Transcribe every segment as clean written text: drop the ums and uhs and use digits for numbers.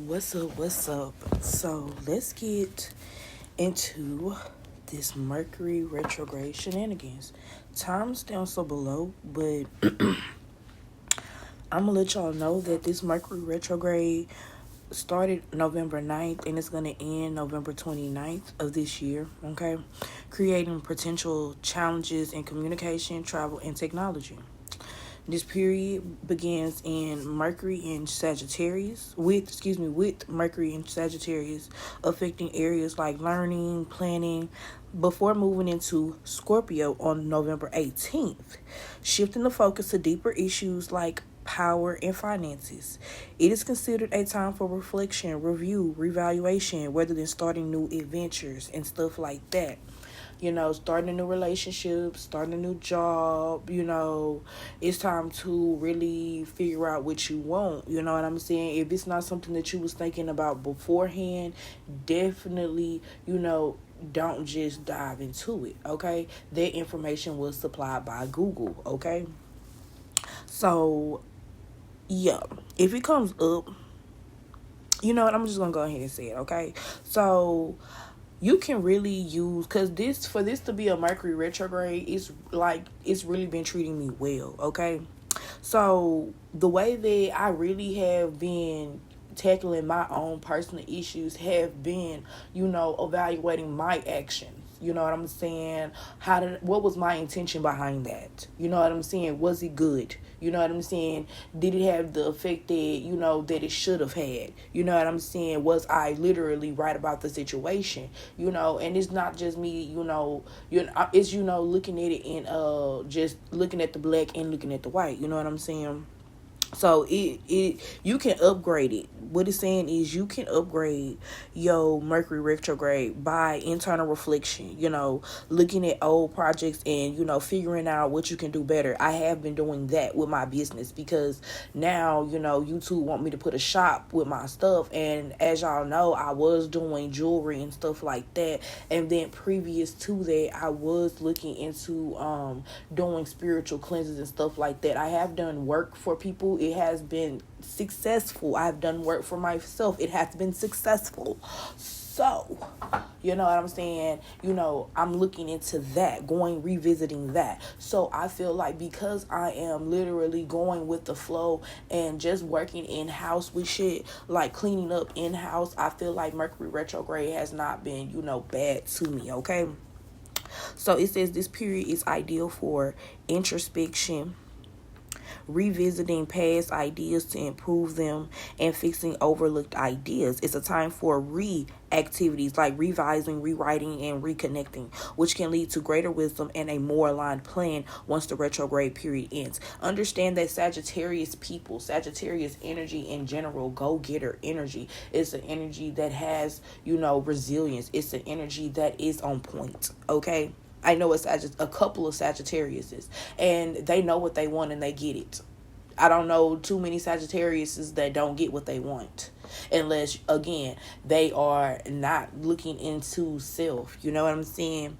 What's up? What's up? So let's get into this Mercury Retrograde shenanigans. Time's down so below, but I'm gonna let y'all know that this Mercury Retrograde started November 9th and it's gonna end November 29th of this year, okay? Creating potential challenges in communication, travel, and technology. This period begins in Mercury in Sagittarius, with Mercury in Sagittarius, affecting areas like learning, planning, before moving into Scorpio on November 18th, shifting the focus to deeper issues like power and finances. It is considered a time for reflection, review, revaluation, rather than starting new adventures and stuff like that. Starting a new relationship, starting a new job, it's time to really figure out what you want. You know what I'm saying? If it's not something that you was thinking about beforehand, definitely, don't just dive into it, okay? That information was supplied by Google, okay? So, yeah, if it comes up, you know what, I'm just gonna go ahead and say it, okay? So, you can really use, because this to be a Mercury retrograde, it's really been treating me well, okay? So the way that I really have been tackling my own personal issues have been, evaluating my actions. You know what I'm saying? What was my intention behind that? You know what I'm saying? Was it good? You know what I'm saying? Did it have the effect that, that it should have had? You know what I'm saying? Was I literally right about the situation? And it's not just me, it's, looking at it and just looking at the black and looking at the white. You know what I'm saying? So it you can upgrade it. What it's saying is you can upgrade your Mercury retrograde by internal reflection, looking at old projects and, figuring out what you can do better. I have been doing that with my business because now, YouTube want me to put a shop with my stuff. And as y'all know, I was doing jewelry and stuff like that. And then previous to that, I was looking into doing spiritual cleanses and stuff like that. I have done work for people. It has been successful. I've done work for myself. It has been successful. So, you know what I'm saying? I'm looking into that, revisiting that. So I feel like because I am literally going with the flow and just working in-house with shit, like cleaning up in-house, I feel like Mercury retrograde has not been, bad to me, okay? So it says this period is ideal for introspection, revisiting past ideas to improve them, and fixing overlooked ideas. It's a time for activities like revising, rewriting, and reconnecting, which can lead to greater wisdom and a more aligned plan once the retrograde period ends. Understand that Sagittarius energy in general, go-getter energy, is an energy that has, resilience. It's an energy that is on point, okay? I know a couple of Sagittariuses, and they know what they want and they get it. I don't know too many Sagittariuses that don't get what they want. Unless, again, they are not looking into self. You know what I'm saying?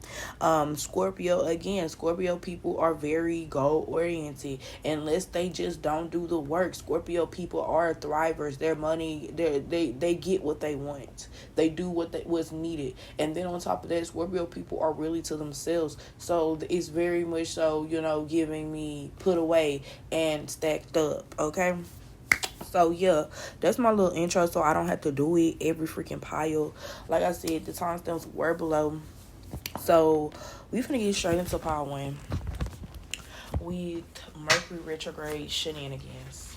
Scorpio people are very goal-oriented. Unless they just don't do the work. Scorpio people are thrivers. Their money, they get what they want. They do what's needed. And then on top of that, Scorpio people are really to themselves. So it's very much so, giving me put away and stacked up. Okay? So yeah, that's my little intro, so I don't have to do it every freaking pile. Like I said, the timestamps were below. So we finna get straight into pile one with Mercury retrograde shenanigans.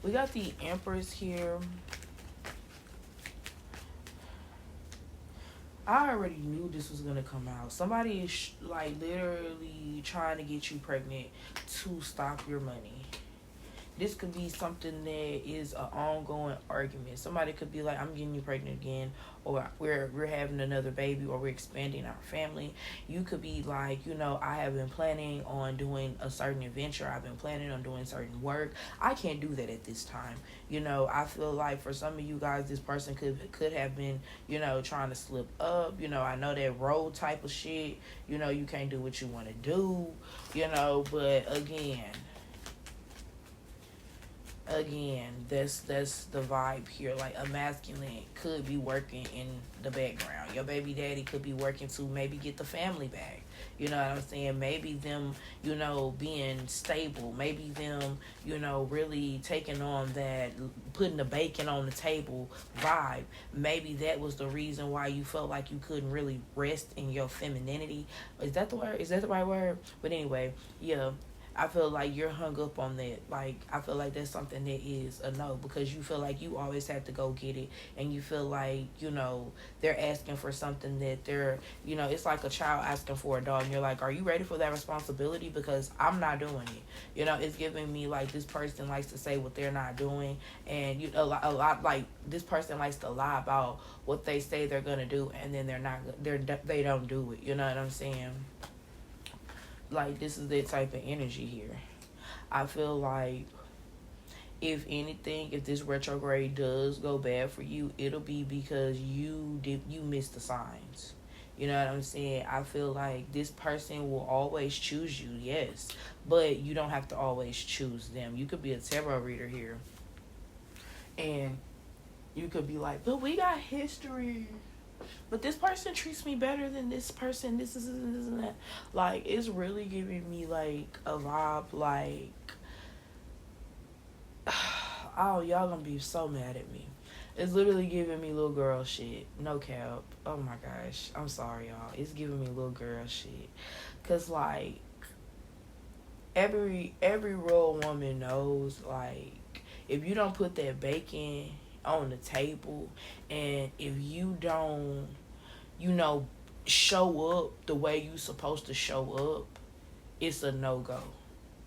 We got the Empress here. I already knew this was gonna come out. Somebody is literally trying to get you pregnant to stop your money. This could be something that is an ongoing argument. Somebody could be like, I'm getting you pregnant again, or we're having another baby, or we're expanding our family. You could be like, I have been planning on doing a certain adventure. I've been planning on doing certain work. I can't do that at this time. I feel like for some of you guys, this person could have been, trying to slip up. I know that road type of shit, you can't do what you want to do, but again, Again, that's the vibe here. Like a masculine could be working in the background. Your baby daddy could be working to maybe get the family back. You know what I'm saying? Maybe them, being stable. Maybe them, really taking on that, putting the bacon on the table vibe. Maybe that was the reason why you felt like you couldn't really rest in your femininity. Is that the word? Is that the right word? But anyway, yeah, I feel like you're hung up on that. Like, I feel like that's something that is a no, because you feel like you always have to go get it. And you feel like, they're asking for something that it's like a child asking for a dog. And you're like, are you ready for that responsibility? Because I'm not doing it. It's giving me like this person likes to say what they're not doing. And a lot like this person likes to lie about what they say they're going to do. And then they don't do it. You know what I'm saying? Like, this is that type of energy here. I feel like, if anything, if this retrograde does go bad for you, it'll be because you missed the signs. You know what I'm saying? I feel like this person will always choose you, yes, but you don't have to always choose them. You could be a tarot reader here, and you could be like, but we got history. But this person treats me better than this person. This and that. Like, it's really giving me like a vibe. Like, oh, y'all gonna be so mad at me. It's literally giving me little girl shit. No cap. Oh my gosh. I'm sorry, y'all. It's giving me little girl shit. Cause like, every real woman knows, like, if you don't put that bacon on the table, and if you don't, show up the way you supposed to show up, it's a no-go.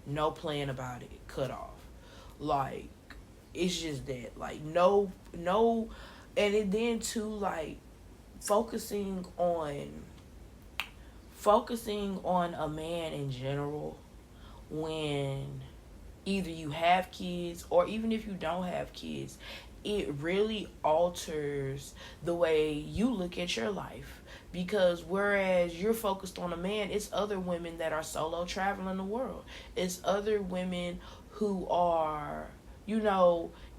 No plan about it. Cut off. Like, it's just that. Like, no, and then too, like, focusing on a man in general, when either you have kids, or even if you don't have kids, it really alters the way you look at your life. Because whereas you're focused on a man, it's other women that are solo traveling the world. It's other women who are,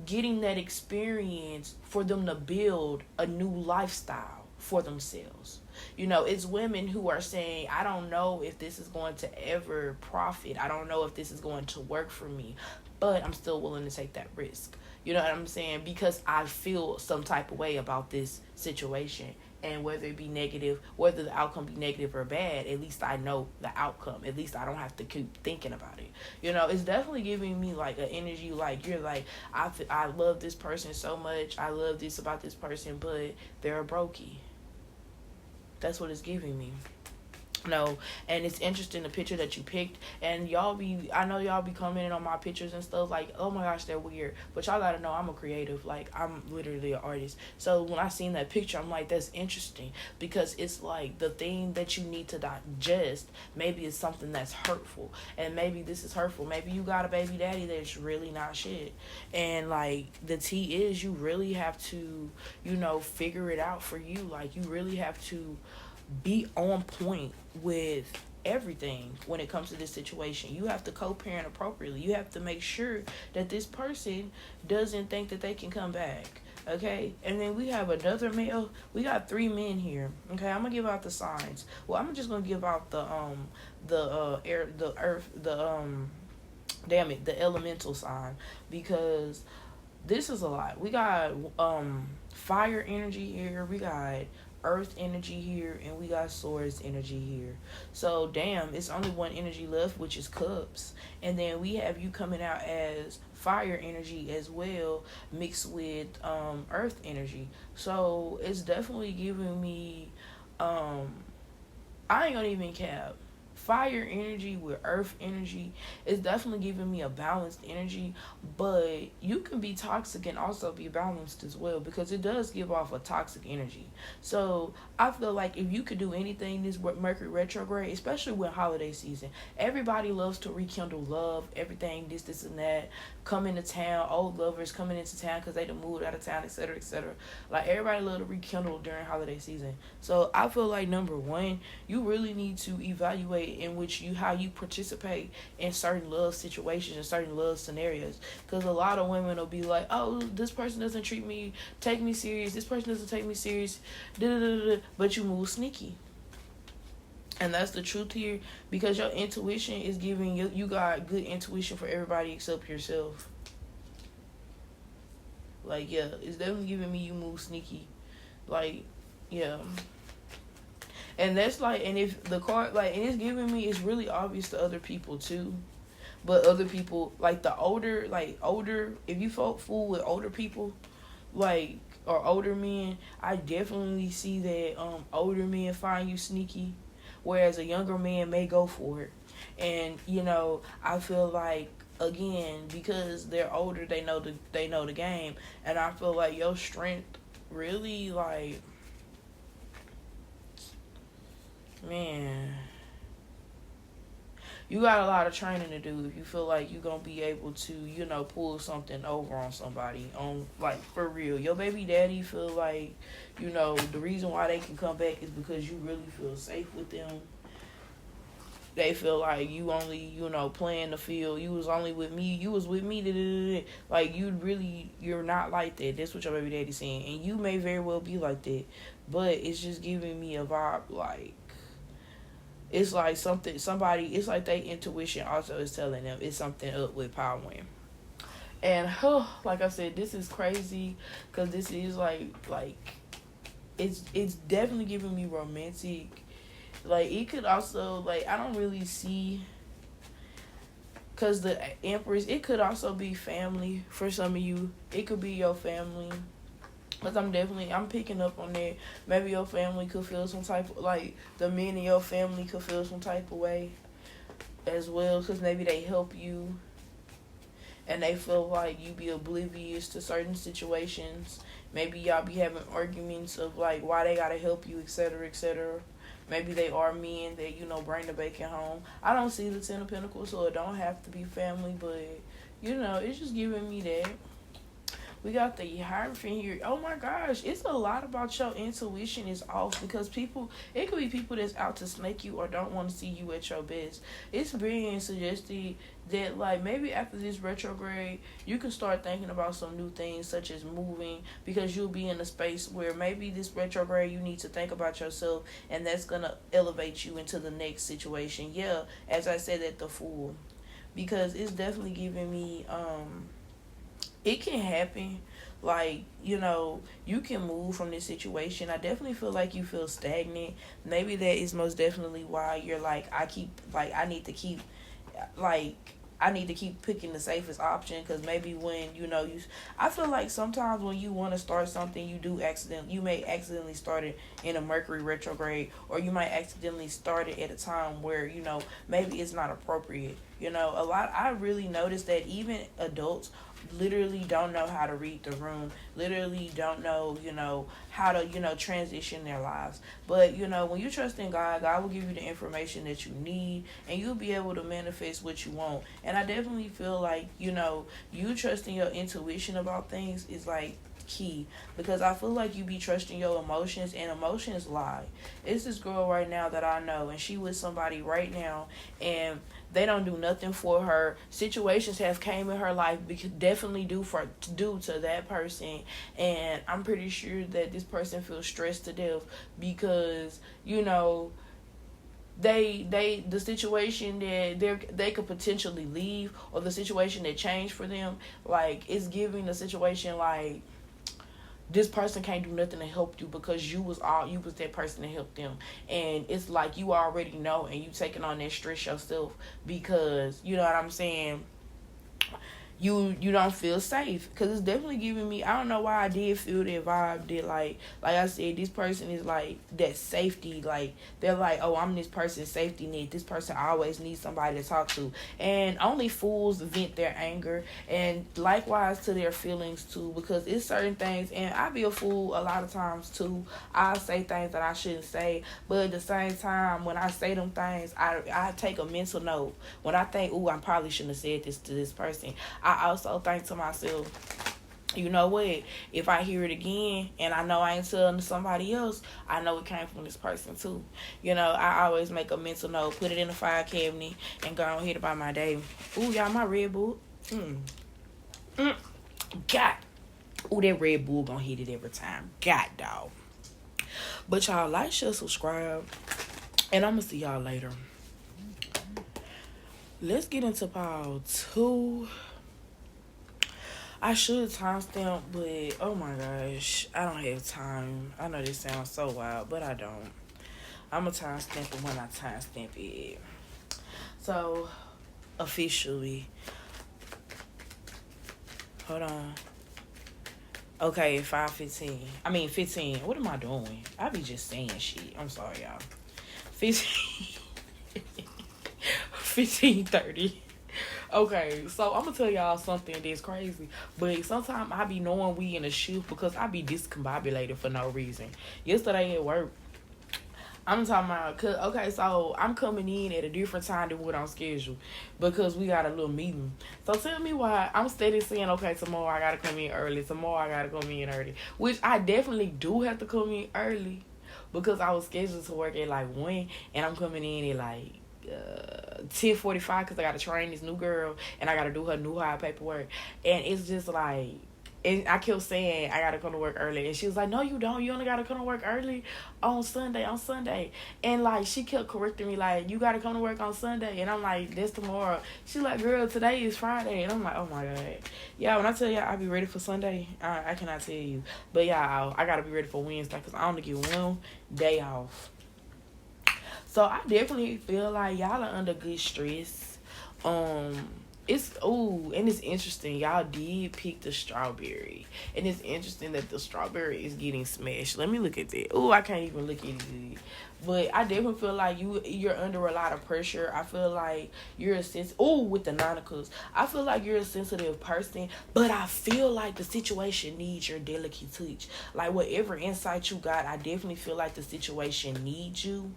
getting that experience for them to build a new lifestyle for themselves. It's women who are saying, I don't know if this is going to ever profit. I don't know if this is going to work for me, but I'm still willing to take that risk. You know what I'm saying? Because I feel some type of way about this situation. And whether it be negative, whether the outcome be negative or bad, at least I know the outcome. At least I don't have to keep thinking about it. It's definitely giving me like an energy, like, you're like, I love this person so much. I love this about this person, but they're a brokey. That's what it's giving me. No, and it's interesting the picture that you picked, and I know y'all be commenting on my pictures and stuff like, oh my gosh, they're weird, but y'all gotta know I'm a creative. Like, I'm literally an artist. So when I seen that picture, I'm like, that's interesting, because it's like the thing that you need to digest maybe is something that's hurtful, and maybe this is hurtful. Maybe you got a baby daddy that's really not shit, and like, the tea is, you really have to figure it out for you. Like, you really have to be on point with everything when it comes to this situation. You have to co-parent appropriately. You have to make sure that this person doesn't think that they can come back. Okay, and then we have another male. We got 3 men here. Okay, I'm gonna give out the signs. Well, I'm just gonna give out the elemental sign, because this is a lot. We got fire energy here. We got earth energy here, and we got source energy here. So damn, it's only one energy left, which is cups. And then we have you coming out as fire energy as well, mixed with earth energy. So it's definitely giving me I ain't gonna even cap, fire energy with earth energy is definitely giving me a balanced energy. But you can be toxic and also be balanced as well, because it does give off a toxic energy. So I feel like if you could do anything this Mercury retrograde, especially with holiday season, everybody loves to rekindle love, everything, this and that, come into town, old lovers coming into town because they done moved out of town, etc., etc. Like, everybody love to rekindle during holiday season. So I feel like, number one, you really need to evaluate way in which how you participate in certain love situations and certain love scenarios. Because a lot of women will be like, oh, this person doesn't take me serious. This person doesn't take me serious. But you move sneaky. And that's the truth here, because your intuition is giving you got good intuition for everybody except yourself. Like, yeah, it's definitely giving me you move sneaky. Like, yeah. And that's like, and if the card, like, and it's giving me, it's really obvious to other people too. But other people, like older, if you fool with older people, like, or older men, I definitely see that older men find you sneaky, whereas a younger man may go for it. And, I feel like, again, because they're older, they know the game. And I feel like your strength really, like, man, you got a lot of training to do if you feel like you're going to be able to, pull something over on somebody, like, for real. Your baby daddy feel like, the reason why they can come back is because you really feel safe with them. They feel like you only, playing the field. You was only with me. You was with me. Like, you're not like that. That's what your baby daddy's saying. And you may very well be like that. But it's just giving me a vibe, like, it's like it's like their intuition also is telling them it's something up with Power Win. And, like I said, this is crazy, because this is, like, it's definitely giving me romantic. Like, it could also, like, I don't really see, because the Empress, it could also be family for some of you. It could be your family. Because I'm picking up on that. Maybe your family could feel some type of, like, the men in your family could feel some type of way as well, because maybe they help you and they feel like you be oblivious to certain situations. Maybe y'all be having arguments of, like, why they gotta help you, etc., etc. Maybe they are men that, bring the bacon home. I don't see the Ten of Pentacles, so it don't have to be family, but, it's just giving me that. We got the Hierophant here. Oh my gosh, it's a lot about your intuition is off, because it could be people that's out to snake you or don't want to see you at your best. It's being suggested that, like, maybe after this retrograde, you can start thinking about some new things, such as moving, because you'll be in a space where maybe this retrograde, you need to think about yourself, and that's going to elevate you into the next situation. Yeah, as I said, at the Fool, because it's definitely giving me, it can happen. Like, you can move from this situation. I definitely feel like you feel stagnant. Maybe that is most definitely why you're like, I need to keep picking the safest option, because maybe when, I feel like sometimes when you want to start something, you may accidentally start it in a Mercury retrograde, or you might accidentally start it at a time where, maybe it's not appropriate. I really noticed that even adults literally don't know how to read the room, literally don't know, how to, transition their lives. But, when you trust in God, God will give you the information that you need, and you'll be able to manifest what you want. And I definitely feel like, you trusting your intuition about things is, like, key, because I feel like you be trusting your emotions, and emotions lie. It's this girl right now that I know, and she with somebody right now, and they don't do nothing for her. Situations have came in her life definitely due to that person, and I'm pretty sure that this person feels stressed to death, because the situation that they could potentially leave, or the situation that changed for them, like, it's giving the situation like, this person can't do nothing to help you, because you was that person to help them. And it's like you already know, and you taking on that stress yourself, because, you know what I'm saying, you don't feel safe, because it's definitely giving me, I don't know why I did feel that vibe that, like I said, this person is like that safety, like, they're like, oh, I'm this person's safety net, this person always needs somebody to talk to. And only fools vent their anger, and likewise to their feelings too, because it's certain things, and I be a fool a lot of times too. I say things that I shouldn't say, but at the same time, when I say them things, I take a mental note. When I think, ooh, I probably shouldn't have said this to this person, I also think to myself, you know what? If I hear it again and I know I ain't telling somebody else, I know it came from this person too. You know, I always make a mental note, put it in the file cabinet, and go ahead about my day. Ooh, y'all, my Red Bull. God. Ooh, that Red Bull gonna hit it every time. God, dog. But y'all, like, share, subscribe, and I'm gonna see y'all later. Let's get into pile 2. I should timestamp, but oh my gosh, I don't have time. I know this sounds so wild, but I don't. I'm going to timestamp it when I timestamp it. So, officially, hold on. Okay, 5:15. I mean 15. What am I doing? I be just saying shit. I'm sorry, y'all. 15:30. Okay, so I'm gonna tell y'all something that's crazy, but sometimes I be knowing we in a shift because I be discombobulated for no reason. Yesterday at work, I'm talking about, okay, so I'm coming in at a different time than what I'm scheduled because we got a little meeting. So tell me why I'm steady saying, okay, tomorrow I gotta come in early, which I definitely do have to come in early because I was scheduled to work at like 1 and I'm coming in at like 10:45 because I gotta train this new girl and I gotta do her new hire paperwork, and it's just like, and I kept saying I gotta come to work early, and she was like, no you don't, you only gotta come to work early on Sunday, and like she kept correcting me like, you gotta come to work on Sunday, and I'm like, that's tomorrow. She's like, girl, today is Friday, and I'm like, oh my god, yeah, when I tell y'all I be ready for Sunday, I cannot tell you, but yeah, I gotta be ready for Wednesday because I only get 1 day off. So I definitely feel like y'all are under good stress. And it's interesting. Y'all did pick the strawberry, and it's interesting that the strawberry is getting smashed. Let me look at that. I can't even look at it. But I definitely feel like you're under a lot of pressure. I feel like you're with the Ninicles. I feel like you're a sensitive person, but I feel like the situation needs your delicate touch. Like whatever insight you got, I definitely feel like the situation needs you.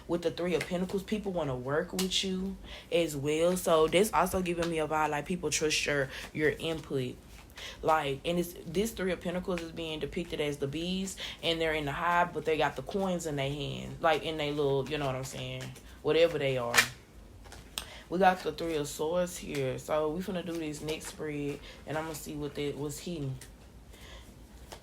With the 3 of Pentacles, people want to work with you as well. So that's also giving me a vibe like people trust your input. Like, and this 3 of Pentacles is being depicted as the bees, and they're in the hive, but they got the coins in their hand, like in their little, you know what I'm saying, whatever they are. We got the 3 of Swords here, so we're gonna do this next spread, and I'm gonna see what that was hidden.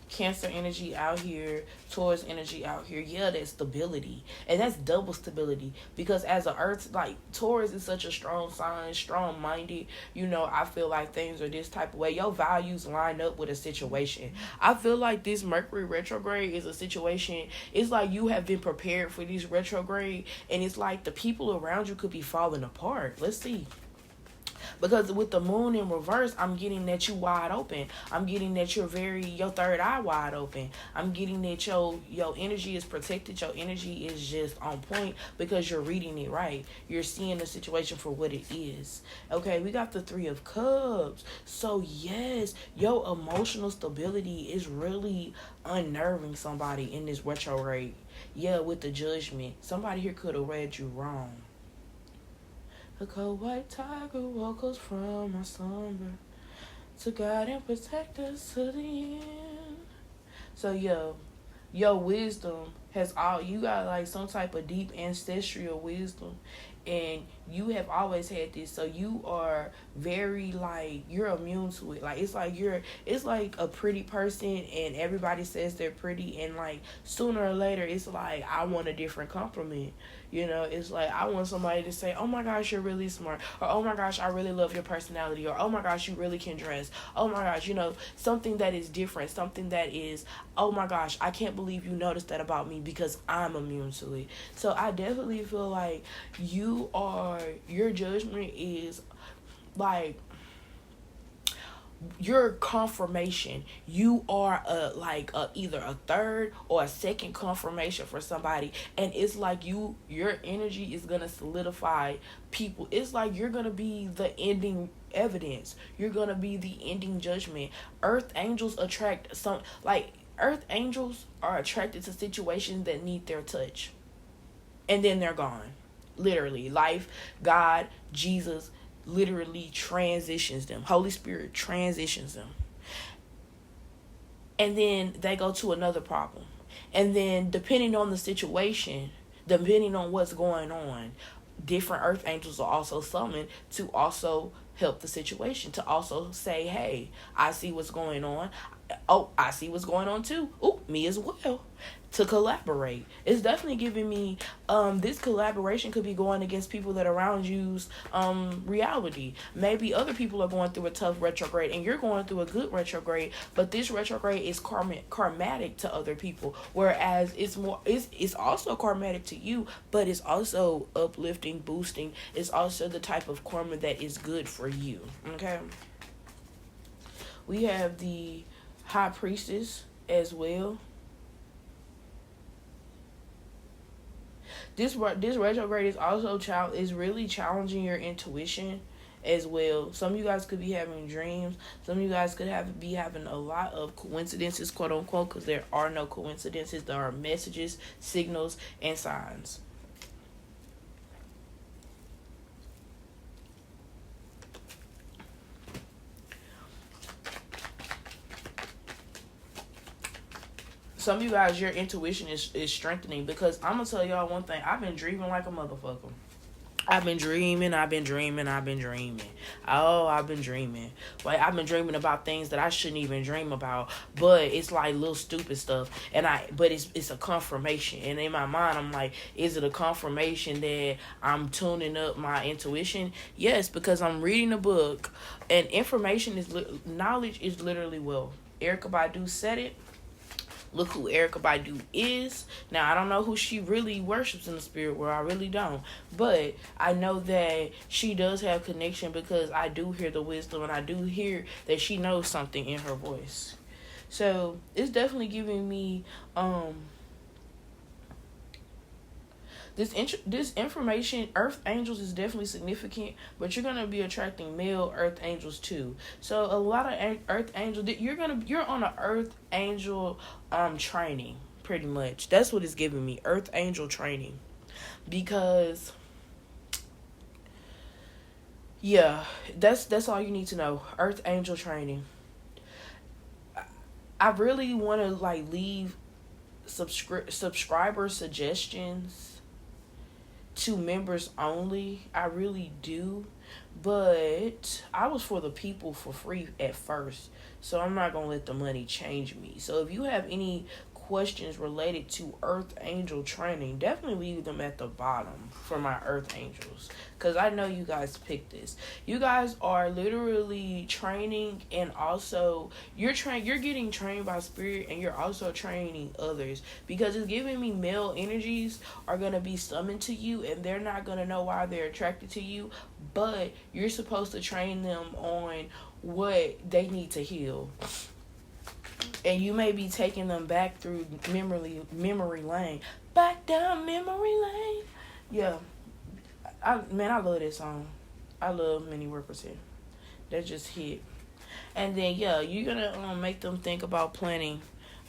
Cancer energy out here, Taurus energy out here. Yeah, that's stability. And that's double stability. Because as an earth, like Taurus is such a strong sign, strong minded. You know, I feel like things are this type of way. Your values line up with a situation. I feel like this Mercury retrograde is a situation. It's like you have been prepared for this retrograde. And it's like the people around you could be falling apart. Let's see. Because with the moon in reverse, I'm getting that you wide open. I'm getting that your third eye wide open. I'm getting that your energy is protected. Your energy is just on point because you're reading it right. You're seeing the situation for what it is. Okay, we got the 3 of Cups. So yes, your emotional stability is really unnerving somebody in this retrograde. Yeah, with the Judgment. Somebody here could have read you wrong. A cold white tiger walks us from our slumber to guide and protect us to the end. So your wisdom has you got like some type of deep ancestral wisdom, and you have always had this, so you are very like, you're immune to it. Like it's like a pretty person and everybody says they're pretty, and like sooner or later it's like, I want a different compliment. You know, it's like I want somebody to say, oh my gosh, you're really smart, or oh my gosh, I really love your personality, or oh my gosh, you really can dress, oh my gosh, you know, something that is different, something that is, oh my gosh, I can't believe you noticed that about me because I'm immune to it. So I definitely feel like your judgment is like your confirmation. You are either a third or a second confirmation for somebody, and it's like your energy is gonna solidify people. It's like you're gonna be the ending evidence. You're gonna be the ending judgment. Earth angels are attracted to situations that need their touch, and then they're gone. Literally, life, God, Jesus literally transitions them. Holy Spirit transitions them. and then they go to another problem. And then depending on the situation, depending on what's going on, different earth angels are also summoned to also help the situation, to also say, hey, I see what's going on. Oh, I see what's going on too. Oh, me as well. To collaborate. It's definitely giving me this collaboration could be going against people that around you's reality. Maybe other people are going through a tough retrograde and you're going through a good retrograde, but this retrograde is karmatic to other people, whereas it's also karmatic to you, but it's also uplifting, boosting. It's also the type of karma that is good for you. Okay, we have the High Priestess as well. This retrograde is also is really challenging your intuition as well. Some of you guys could be having dreams. Some of you guys could be having a lot of coincidences, quote unquote, because there are no coincidences. There are messages, signals, and signs. Some of you guys, your intuition is strengthening, because I'm going to tell y'all one thing. I've been dreaming like a motherfucker. I've been dreaming. Oh, I've been dreaming. Like, I've been dreaming about things that I shouldn't even dream about, but it's like little stupid stuff. But it's a confirmation. And in my mind, I'm like, is it a confirmation that I'm tuning up my intuition? Yes, because I'm reading a book, and knowledge is literally wealth. Erykah Badu said it. Look who Erykah Badu is. Now, I don't know who she really worships in the spirit world. I really don't. But I know that she does have connection, because I do hear the wisdom, and I do hear that she knows something in her voice. So, it's definitely giving me this information. Earth angels is definitely significant, but you're gonna be attracting male earth angels too. So a lot of earth angels, you're on an earth angel training, pretty much. That's what it's giving me, earth angel training, because yeah, that's all you need to know. Earth angel training. I really want to like leave subscriber suggestions to members only. I really do, but I was for the people for free at first, so I'm not gonna let the money change me. So if you have any questions related to earth angel training, definitely leave them at the bottom for my earth angels, because I know you guys picked this. You guys are literally training, and also you're getting trained by spirit, and you're also training others, because it's giving me male energies are going to be summoned to you, and they're not going to know why they're attracted to you, but you're supposed to train them on what they need to heal. And you may be taking them back through memory lane. Back down memory lane. Yeah. I love this song. I love Many Workers Here. That just hit. And then, yeah, you're going to make them think about planning,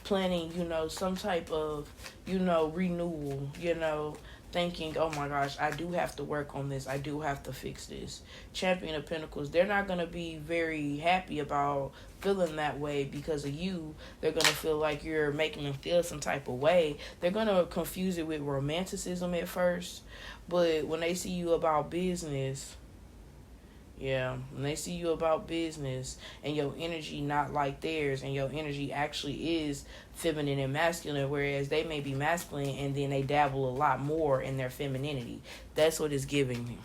some type of, renewal, thinking, oh my gosh, I do have to work on this. I do have to fix this. Champion of Pentacles, they're not going to be very happy about feeling that way because of you. They're going to feel like you're making them feel some type of way. They're going to confuse it with romanticism at first. But when they see you about business, when they see you about business and your energy not like theirs, and your energy actually is feminine and masculine, whereas they may be masculine and then they dabble a lot more in their femininity. That's what it's giving me.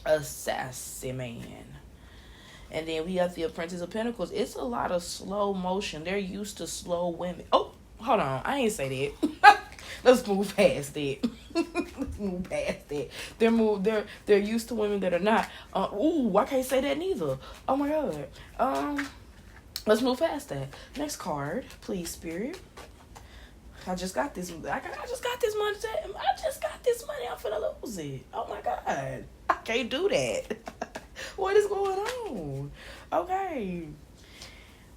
A sassy man. And then we have the Apprentice of Pentacles. It's a lot of slow motion. They're used to slow women. Oh, hold on. I ain't say that. Let's move past that. They're used to women that are not. I can't say that neither. Oh my God. Let's move past that. Next card, please, Spirit. I just got this. I just got this money. I'm finna lose it. Oh my God. I can't do that. What is going on? Okay.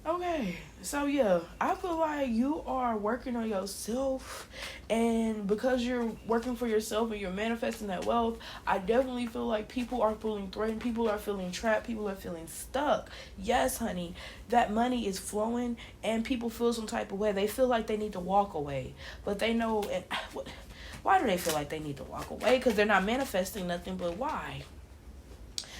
Okay, so yeah, I feel like you are working on yourself, and because you're working for yourself and you're manifesting that wealth, I definitely feel like people are feeling threatened, people are feeling trapped, people are feeling stuck. Yes, honey, that money is flowing, and people feel some type of way. They feel like they need to walk away, but they know, and why do they feel like they need to walk away? Because they're not manifesting nothing, but why?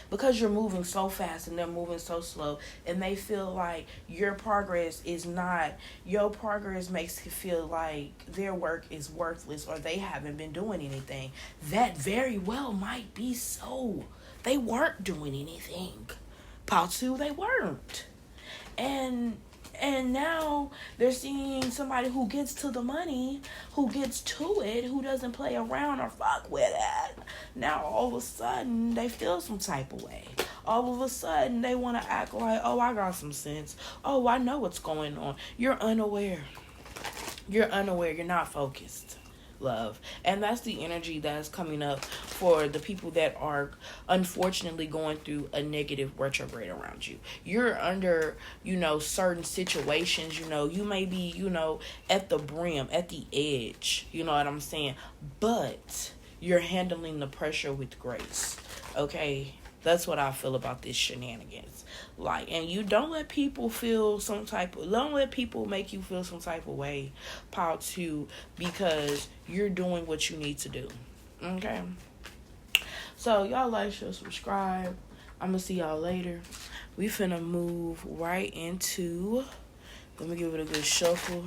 Because you're moving so fast and they're moving so slow, and they feel like your progress makes it feel like their work is worthless or they haven't been doing anything. That very well might be so. They weren't doing anything. Part two, they weren't. And now they're seeing somebody who gets to the money, who gets to it, who doesn't play around or fuck with it. Now all of a sudden they feel some type of way. All of a sudden they want to act like, oh, I got some sense. Oh, I know what's going on. You're unaware. You're not focused, love. And that's the energy that's coming up for the people that are unfortunately going through a negative retrograde around you. You're under, certain situations, you may be, at the brim, at the edge, you know what I'm saying? But you're handling the pressure with grace. Okay? That's what I feel about this shenanigans. Like, and you don't let people don't let people make you feel some type of way, part two, because you're doing what you need to do. Okay? So, y'all like, share, subscribe. I'm going to see y'all later. We finna move right into, let me give it a good shuffle.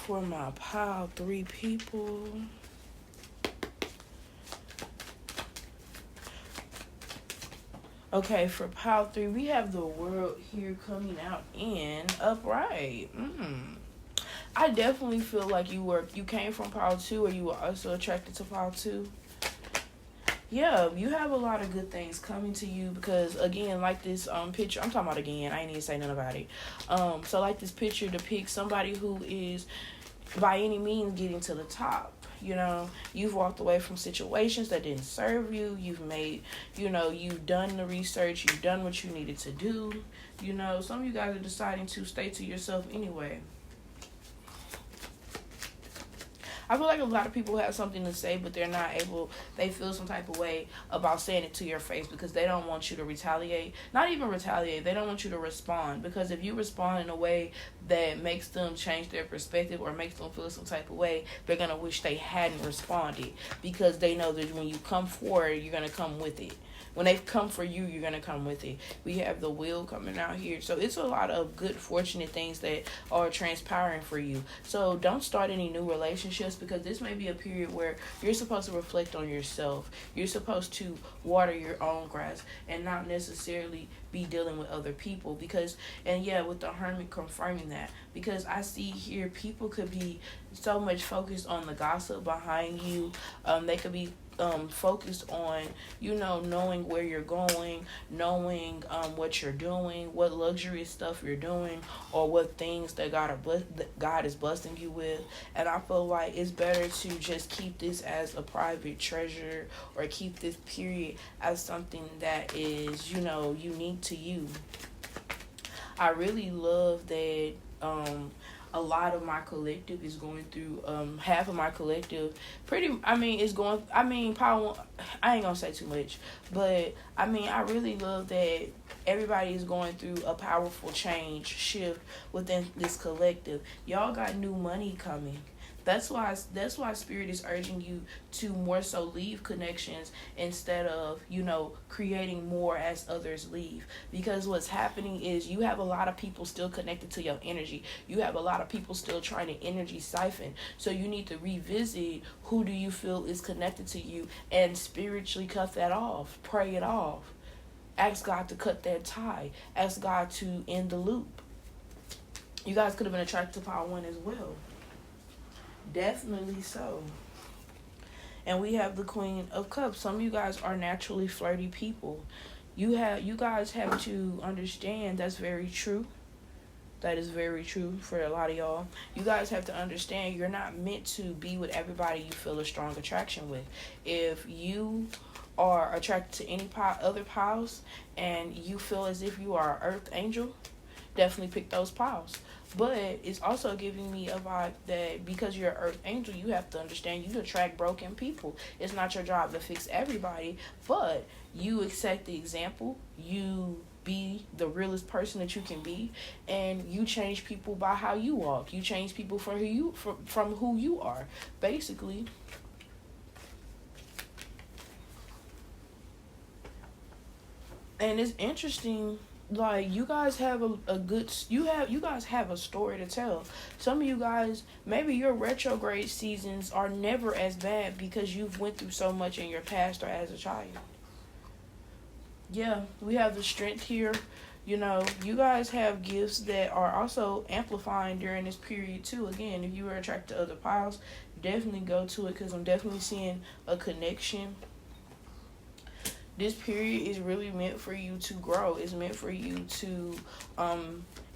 For my pile 3 people. Okay, for pile 3, we have the world here coming out in upright. I definitely feel like you came from pile 2, or you were also attracted to pile 2. Yeah, you have a lot of good things coming to you because, again, like this picture, I'm talking about again, I ain't even say nothing about it. So like this picture depicts somebody who is by any means getting to the top. You've walked away from situations that didn't serve you. You've made, you've done the research. You've done what you needed to do. Some of you guys are deciding to stay to yourself anyway. I feel like a lot of people have something to say, but they're not able, they feel some type of way about saying it to your face because they don't want you to retaliate. Not even retaliate, they don't want you to respond. Because if you respond in a way that makes them change their perspective or makes them feel some type of way, they're going to wish they hadn't responded. Because they know that when you come forward, you're going to come with it. When they come for you, you're going to come with it. We have the wheel coming out here. So it's a lot of good, fortunate things that are transpiring for you. So don't start any new relationships because this may be a period where you're supposed to reflect on yourself. You're supposed to water your own grass and not necessarily be dealing with other people. With the Hermit confirming that. Because I see here people could be so much focused on the gossip behind you. They could be focused on, knowing where you're going, knowing what you're doing, what luxurious stuff you're doing, or what things that God is blessing you with. And I feel like it's better to just keep this as a private treasure or keep this period as something that is, unique to you. I really love that a lot of my collective is going through, half of my collective probably, I ain't gonna say too much, but I really love that everybody is going through a powerful shift within this collective. Y'all got new money coming. That's why Spirit is urging you to more so leave connections instead of, creating more as others leave. Because what's happening is you have a lot of people still connected to your energy. You have a lot of people still trying to energy siphon. So you need to revisit who do you feel is connected to you and spiritually cut that off. Pray it off. Ask God to cut that tie. Ask God to end the loop. You guys could have been attracted to Power 1 as well. Definitely so. And we have the Queen of Cups. Some of you guys are naturally flirty people. You guys have to understand that's very true. That is very true for a lot of y'all. You guys have to understand you're not meant to be with everybody you feel a strong attraction with. If you are attracted to any other piles and you feel as if you are an earth angel, definitely pick those piles. But it's also giving me a vibe that because you're an earth angel, you have to understand you attract broken people. It's not your job to fix everybody, but you accept the example. You be the realest person that you can be, and you change people by how you walk. You change people from who you are, basically. And it's interesting, like, you guys have a good, you guys have a story to tell. Some of you guys, maybe your retrograde seasons are never as bad because you've went through so much in your past or as a child. Yeah, we have the strength here. You know, you guys have gifts that are also amplifying during this period too. Again, if you were attracted to other piles, definitely go to it, because I'm definitely seeing a connection. This period is really meant for you to grow. It's meant for you to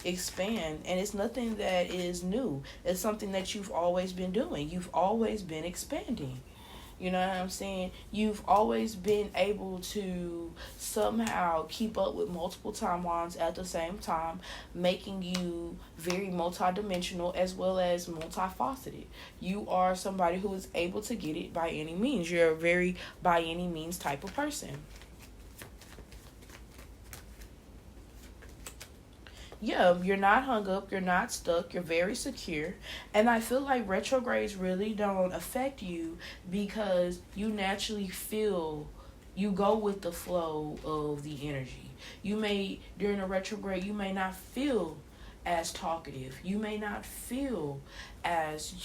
expand. And it's nothing that is new. It's something that you've always been doing. You've always been expanding. You know what I'm saying? You've always been able to somehow keep up with multiple timelines at the same time, making you very multidimensional as well as multifaceted. You are somebody who is able to get it by any means. You're a very by any means type of person. Yeah, you're not hung up, you're not stuck, you're very secure. And I feel like retrogrades really don't affect you because you naturally feel, you go with the flow of the energy. You may, during a retrograde, you may not feel as talkative. You may not feel as,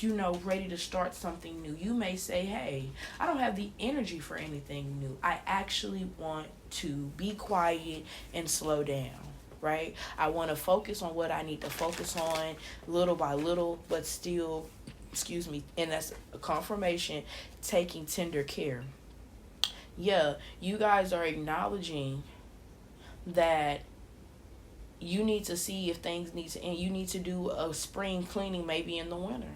ready to start something new. You may say, hey, I don't have the energy for anything new. I actually want to be quiet and slow down. Right? I want to focus on what I need to focus on little by little, but still, and that's a confirmation, taking tender care. Yeah, you guys are acknowledging that you need to see if things need to end. You need to do a spring cleaning maybe in the winter.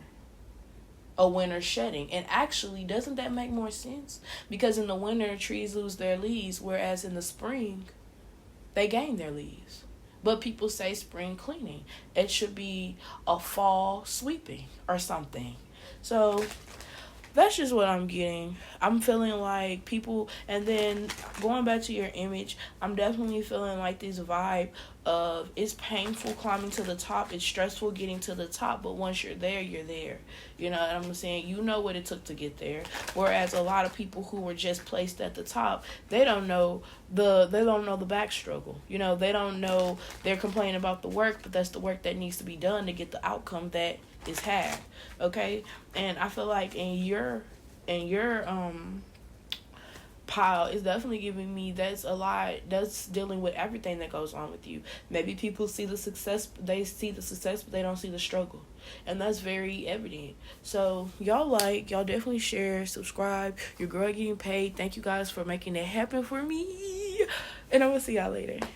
A winter shedding. And actually, doesn't that make more sense? Because in the winter, trees lose their leaves, whereas in the spring, they gain their leaves. But people say spring cleaning. It should be a fall sweeping or something. So that's just what I'm getting. I'm feeling like people, and then going back to your image, I'm definitely feeling like this vibe of it's painful climbing to the top. It's stressful getting to the top, but once you're there, you're there. You know what I'm saying? You know what it took to get there. Whereas a lot of people who were just placed at the top, they don't know the back struggle. They don't know, they're complaining about the work, but that's the work that needs to be done to get the outcome that is had. Okay? And I feel like in your pile is definitely giving me that's a lot, that's dealing with everything that goes on with you. Maybe people see the success, but they don't see the struggle, and that's very evident. So y'all definitely share, subscribe. Your girl getting paid. Thank you guys for making it happen for me, and I'm gonna see y'all later.